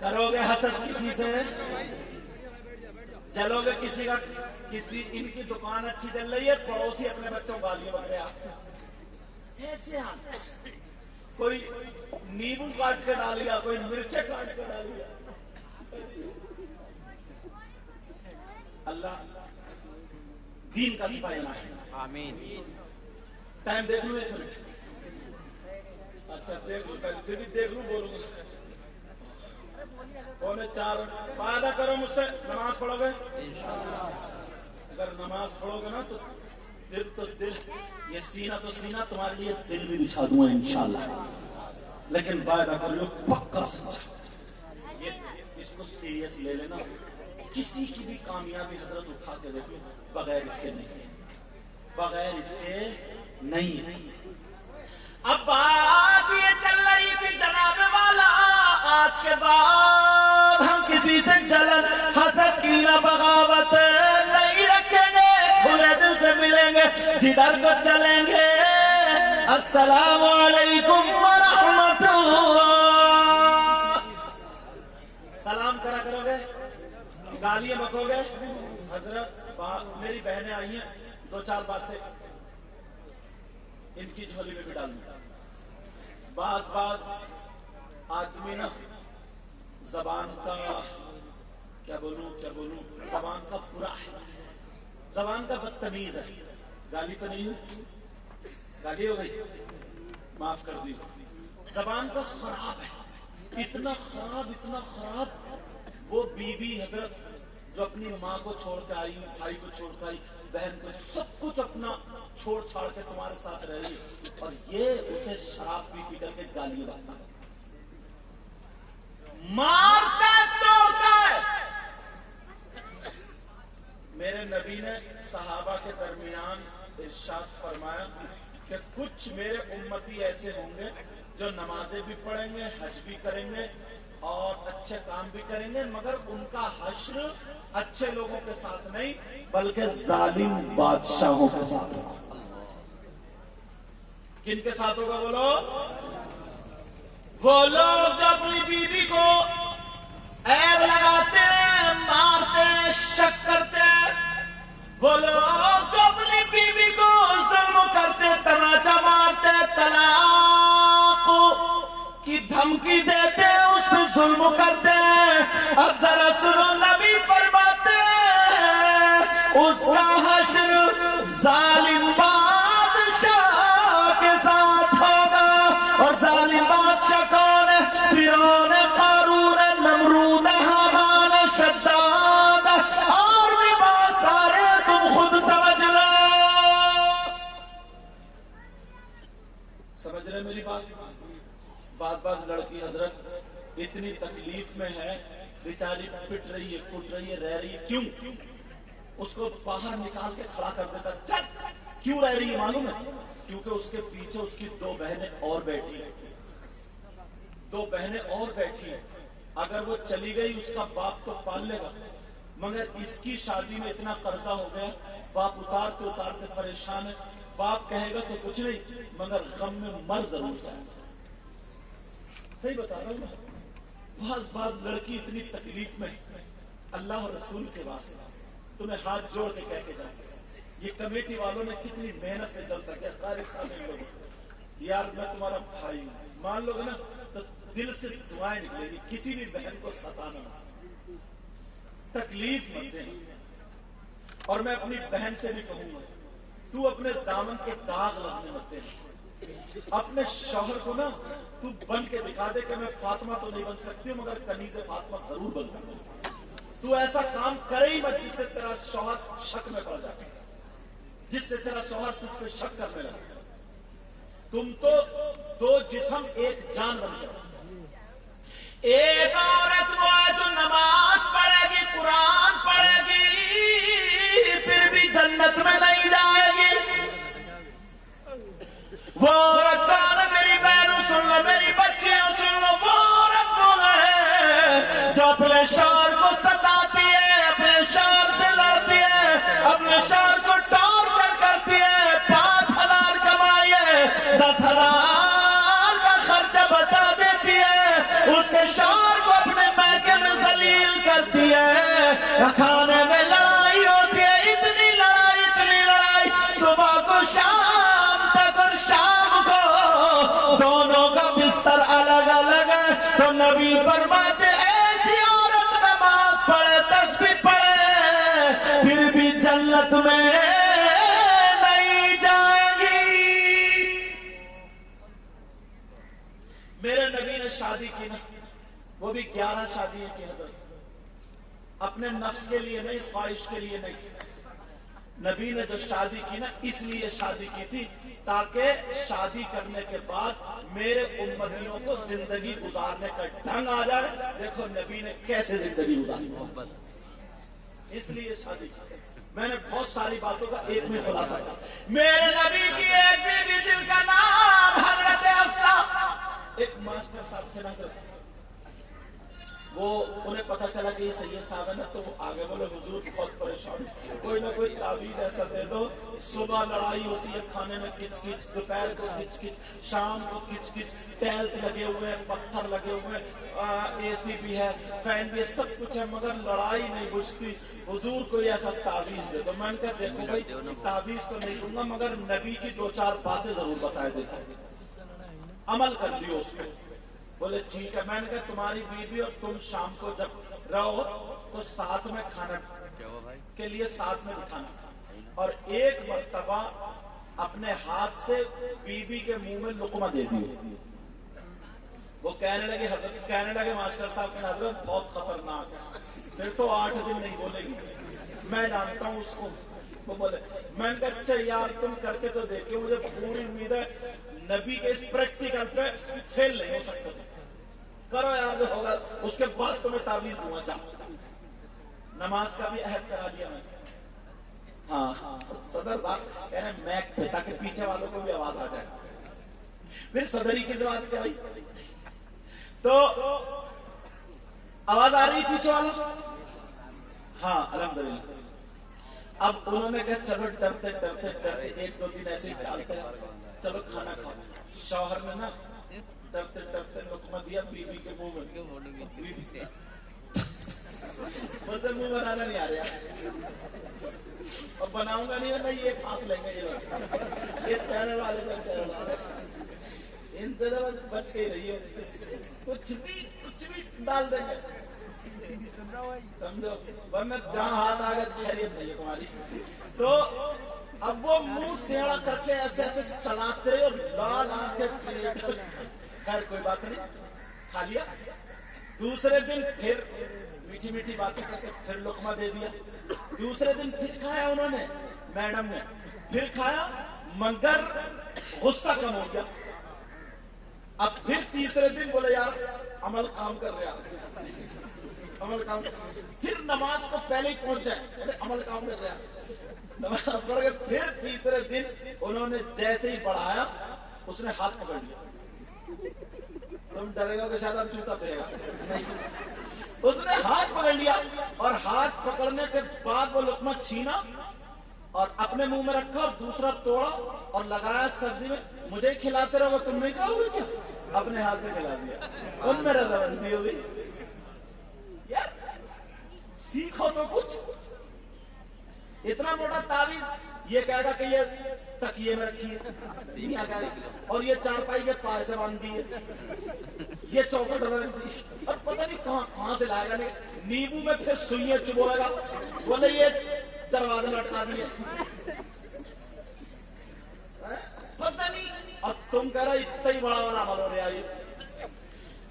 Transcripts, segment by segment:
کرو گے حسد کسی سے؟ چلو گے کسی ان کی دکان اچھی چل رہی ہے، پڑوسی اپنے بچوں کو گالیاں بک رہا ایسے حال، کوئی نیبو کاٹ کے ڈالیا، کوئی مرچیں کاٹ کے ڈالیا. اللہ دین کا سپاہی بنائے. آمین. ٹائم دیکھ لوں 1 منٹ. اچھا دیکھ لوں، پھر بھی دیکھ لوں، بولوں گا. 3:45. وعدہ کرو مجھ سے نماز پڑھو گے؟ اگر نماز پڑھو گے نا تو دل یہ سینہ تو سینہ تمہارے لیے دل بھی بچھا دوں گا انشاءاللہ. لیکن وعدہ کر لو پکا سچا. یہ اس کو سیریس لے لینا. کسی کی بھی کامیابی حضرت اٹھا کے دیکھ لو، بغیر اس کے نہیں ہے، بغیر اس کے نہیں ہے. اب بات یہ چل رہی تھی جناب والا، آج کے بعد ہم کسی سے جلن حسد کینہ بغاوت نہیں رکھیں گے. کھلے دل سے ملیں گے، جدھر کو چلیں گے السلام علیکم ورحمت اللہ. سلام کرا کرو گے، گالیاں بکو گے. حضرت میری بہنیں آئی ہیں، 2-4 باتیں ان کی جھولی میں بھی ڈال دوں. بعض آدمی نا زبان کا کیا بولوں زبان کا برا ہے، زبان کا بدتمیز ہے. گالی تو نہیں ہوئی؟ گالی ہو گئی، معاف کر دی. زبان کا خراب ہے، اتنا خراب وہ بیوی حضرت جو اپنی ماں کو چھوڑ کے آئی، بھائی کو چھوڑ کے آئی، بہن کو، سب کچھ اپنا چھوڑ چھاڑ کے تمہارے ساتھ رہی، اور یہ اسے شراب پی کر کے گالی بکتا ہے، مارتا ہے، توڑتا ہے. میرے نبی نے صحابہ کے درمیان ارشاد فرمایا کہ کچھ میرے امتی ایسے ہوں گے جو نمازیں بھی پڑھیں گے، حج بھی کریں گے اور اچھے کام بھی کریں گے، مگر ان کا حشر اچھے لوگوں کے ساتھ نہیں بلکہ ظالم بادشاہوں کے ساتھ ہوگا. کن کے ساتھ ہوگا بولو؟ وہ لوگ جو اپنی بیوی کو عیب لگاتے، مارتے، شک کرتے، وہ لوگ جو اپنی بیوی کو ظلم کرتے، تماچا مارتے، طلاق کی دھمکی دیتے، اس پہ ظلم کرتے. اب ذرا سنو، نبی فرماتے اس کا حشر ظالم بادشاہ کے ساتھ ہوگا. اور ظالم بادشاہ کون ہے؟ فرعون، قارون، نمرود، حامان، شداد، اور بھی بہت سارے، تم خود سمجھ لو. سمجھ رہے میری بات؟ بعض لڑکی حضرت اتنی تکلیف میں ہے، بیچاری پٹ رہی ہے، کٹ رہی ہے، رہ رہی ہے. کیوں؟ اس کو باہر نکال کے کھڑا کر دیتا. چل، کیوں رہ رہی ہے معلوم ہے؟ کیونکہ اس کے پیچھے اس کی 2 بہنیں اور بیٹھی ہیں، 2 بہنیں اور بیٹھی ہیں. اگر وہ چلی گئی اس کا باپ تو پال لے گا، مگر اس کی شادی میں اتنا قرضہ ہو گیا، باپ اتارتے پریشان ہے. باپ کہے گا تو کچھ نہیں، مگر غم میں مر ضرور جائے گا. صحیح بتا رہا ہوں میں. بعض لڑکی اتنی تکلیف میں، اللہ اور رسول کے واسطے تمہیں ہاتھ جوڑ کے کہہ کے جاؤں، یہ کمیٹی والوں نے کتنی محنت سے چل سکے سارے سامنے لوگ. یار میں تمہارا بھائی ہوں، مان لو گے نا تو دل سے دعائیں نکلے گی. کسی بھی بہن کو ستانا، تکلیف مت دینا. اور میں اپنی بہن سے بھی کہوں گا، تو اپنے دامن کے داغ لگنے مت دینا. اپنے شوہر کو نا تو بن کے دکھا دے کہ میں فاطمہ تو نہیں بن سکتی ہوں مگر کنیز فاطمہ ضرور بن سکتی ہوں. تو ایسا کام کرے ہی مت جس سے تیرا شوہر شک میں پڑ جائے، جس سے تیرا شوہر تجھ پہ شک کرنے لگے. تم تو 2 جسم ایک جان بن گئے. ایک عورت وہ ہے جو نماز پڑھے گی، قرآن پڑھے گی، پھر بھی جنت میں نہیں جائے گی. وہ عورت کون ہے؟ میری بہنوں سن لو، میری بچیوں سن لو. وہ عورت وہ ہے جو اپنے شوہر کو ستاتی ہے، اپنے شوہر سے لڑتی ہے، اپنے شوہر کو ٹارچر کرتی ہے. 5,000 کمائی ہے، 10,000 کا خرچہ بتا دیتی ہے. اس کے شوہر کو اپنے کھانے میں لڑائی ہوتی ہے، اتنی لڑائی صبح کو شام تک اور شام کو دونوں کا بستر الگ الگ ہے۔ تو نبی فرماتے ایسی عورت نماز پڑھے تسبیح پڑھے پھر بھی جنت میں نہیں جائے گی۔ میرے نبی نے شادی کی نا، وہ بھی 11 شادی کی حضرت، اپنے نفس کے لیے نہیں، خواہش کے لیے نہیں۔ نبی نے جو شادی کی نا اس لیے شادی کی تھی تاکہ شادی کرنے کے بعد میرے امتیوں کو زندگی گزارنے کا ڈھنگ آ جائے۔ دیکھو نبی نے کیسے زندگی گزاری، اس لیے شادی کی۔ میں نے بہت ساری باتوں کا ایک میں خلاصہ کیا۔ میرے نبی کی ایک بیوی جن کا نام حضرت حفصہ، ایک ماسٹر صاحب تھے نا، وہ انہیں پتا چلا کہ یہ سید صاحب ہے نا، تو وہ آگے بولے حضور بہت پریشان، کوئی نہ کوئی تعویذ ایسا دے دو۔ صبح لڑائی ہوتی ہے، کھانے میں کچ کچ، دوپہر کو کچ کچ، شام کو کچ کچ، ٹائلز لگے ہوئے ہیں، پتھر لگے ہوئے ہیں، اے سی بھی ہے، فین بھی ہے، سب کچھ ہے، مگر لڑائی نہیں بجھتی۔ حضور کوئی ایسا تعویذ دے دو۔ میں نے کہا دیکھو بھائی تعویذ تو نہیں دوں گا مگر نبی کی 2-4 باتیں ضرور بتائے دیتا ہوں، عمل کر لیو اس پہ۔ بولے ٹھیک ہے۔ میں نے کہا تمہاری بیوی اور تم شام کو جب رہو تو ساتھ میں کھانا کے لیے ساتھ میں بٹھانا، اور ایک مرتبہ اپنے ہاتھ سے بیوی کے منہ میں لقمہ دے دیو۔ وہ کہنے لگے ماسٹر صاحب کہ حضرت بہت خطرناک ہے، پھر تو 8 دن نہیں بولے گی، میں جانتا ہوں اس کو۔ وہ بولے، میں نے کہا اچھا یار تم کر کے تو دیکھو، مجھے پوری امید ہے نبی کے اس پریکٹیکل پہ فیل نہیں ہو سکتا، کرو یار جو ہوگا، اس کے بعد تمہیں تعویذ دوں گا۔ نماز کا بھی عہد کرا لیا میں۔ ہاں صدر صاحب کہہ رہے ہیں میک پہ تاکہ پیچھے والوں کو بھی آواز آ جائے۔ پھر صدری کی بات کیا بھائی، تو آواز آ رہی پیچھے والوں؟ ہاں الحمدللہ۔ اب انہوں نے کہا چلو ڈرتے 1-2 دن ایسے ہی ڈالتے ہیں، چلو کھانا کھاؤ۔ شوہر نے نا ڈرتے لقمہ دیا بیوی کے منہ میں، مجھے منہ بنانا نہیں آ رہا، اور بناؤں گا نہیں، میں یہ پھانس لیں گے یہ چینل والے ان سے بچ کے ہی رہی ہو، کچھ بھی ڈال دیں گے سمجھو، ورنہ جہاں ہاتھ آ گئے خیریت نہیں ہے تمہاری۔ تو اب وہ منہ ٹیڑھا کر کے ایسے چلاتے اور لال آنکھیں، خیر کوئی بات نہیں، کھا لیا۔ دوسرے دن پھر میٹھی میٹھی باتیں کر کے پھر لقمہ دے دیا۔ دوسرے دن پھر کھایا انہوں نے، میڈم نے پھر کھایا، مگر غصہ کم ہو گیا۔ اب پھر تیسرے دن بولے یار عمل کام کر رہا، عمل کام کر، پھر نماز کو پہلے ہی پہنچ جائے، عمل کام کر رہا، نماز پڑھ کے پھر تیسرے دن انہوں نے جیسے ہی پڑھایا اس نے ہاتھ پکڑ لیا۔ تم ڈرے گا کہ شاید اب چھوٹا پھرے گا، اس نے ہاتھ پکڑ لیا، اور ہاتھ پکڑنے کے بعد وہ لقمہ چھینا اور اپنے منہ میں رکھا اور دوسرا توڑا اور لگایا سبزی میں۔ مجھے کھلاتے رہو تم نہیں کھاؤ گے کیا؟ اپنے ہاتھ سے کھلا دیا، ان میں رضامندی ہو گئی۔ یار سیکھو تو کچھ، اتنا موٹا تعویذ یہ کہے گا کہ یہ تکیے میں رکھیے، اور یہ چارپائی کے پائے سے باندھ دیے، یہ چوکٹ اور پتہ نہیں کہاں سے لائے گا، نیبو میں پھر سوئیاں چبوئے گا، بولے یہ دروازے میں اٹکا دیے، پتہ نہیں۔ اور تم کہہ رہے اتنا ہی بڑا والا عمل ہو رہا ہے۔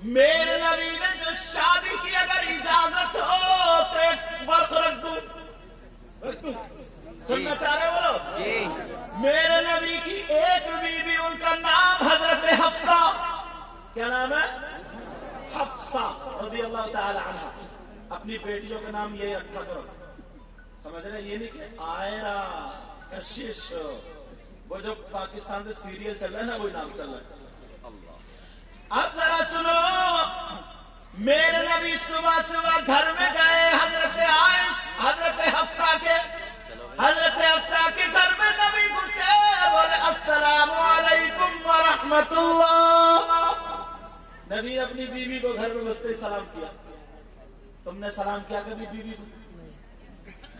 میرے نبی نے جو شادی کی اگر اجازت ہو تو ایک فرق رکھ دوں، سننا چاہ رہے بولو؟ میرے نبی کی ایک بیوی، ان کا نام حضرت حفصہ، کیا نام ہے؟ حفصہ رضی اللہ تعالی عنہ۔ اپنی بیٹیوں کے نام یہی رکھا کرو، سمجھ رہے؟ یہ نہیں کہ آئرہ، کشش، وہ جو پاکستان سے سیریل چل رہا ہے نا وہی نام چل رہا ہے۔ اب ذرا سنو، میرے نبی صبح گھر میں گئے حضرت حفصہ کے گھر میں نبی گھسے، بولے السلام علیکم ورحمت اللہ۔ نبی اپنی بیوی کو گھر میں گھستے ہی سلام کیا۔ تم نے سلام کیا کبھی بیوی کو؟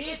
1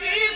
3